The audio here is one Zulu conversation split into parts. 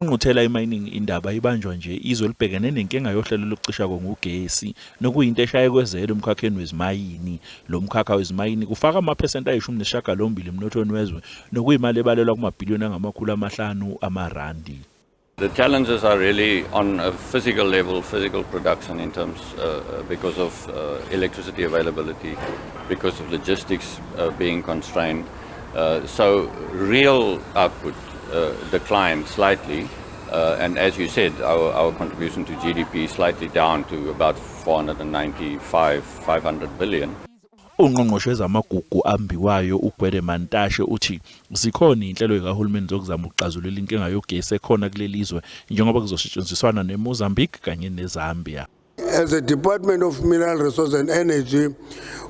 Ingqungquthela imining indaba ibanjwa nje izwe libhekene nenkinga yohlelo lokucisha ngogesi nokuyinto eshaye kwezelo emkhakheni wezimayini. Lo mkhakha wezimayini kufaka amaphesenti ayi-18 emnothweni wezwe nokuyimali ebalelwa kumabhiliyoni angamakhulu amahlanu amarandi. The challenges are really on a physical level, physical production in terms because of electricity availability, because of logistics being constrained. So real output declined slightly, and as you said, our contribution to GDP slightly down to about 500 billion. Ungqongqoshe wezamaGugu ambiwayo uGwede Mantashe uthi zikhona inhlelo kahulumeni zokuzama ukuxazulula inkinga yogesi ekhona kulelizwe njengoba kuzosetshenziswana neMozambique kanye neZambia. As a Department of Mineral Resources and Energy,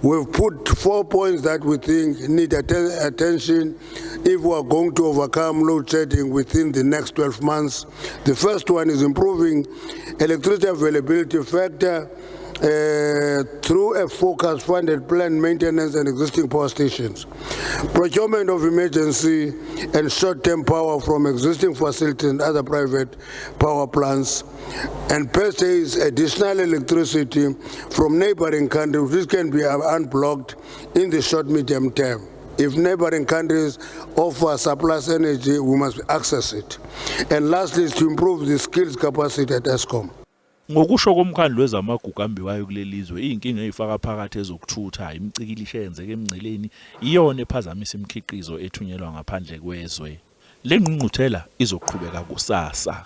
we've put 4 points that we think need attention if we are going to overcome load shedding within the next 12 months. The first one is improving electricity availability factor through a focused funded planned maintenance and existing power stations, procurement of emergency and short-term power from existing facilities and other private power plants, and purchase additional electricity from neighboring countries which can be unblocked in the short-medium term. If neighboring countries offer surplus energy, we must access it. And lastly is to improve the skills capacity at ESCOM. Ngokusho komkhandlu wezamaGugu ambiwayo kulelizwe inkinga eyifaka phakathi ezokuthutha imicikilisho eyenzeke emngceleni iyona ephazamisa imikhiqizo ethunyelwa ngaphandle kwezwe. Le ngqungquthela izoqhubeka kusasa.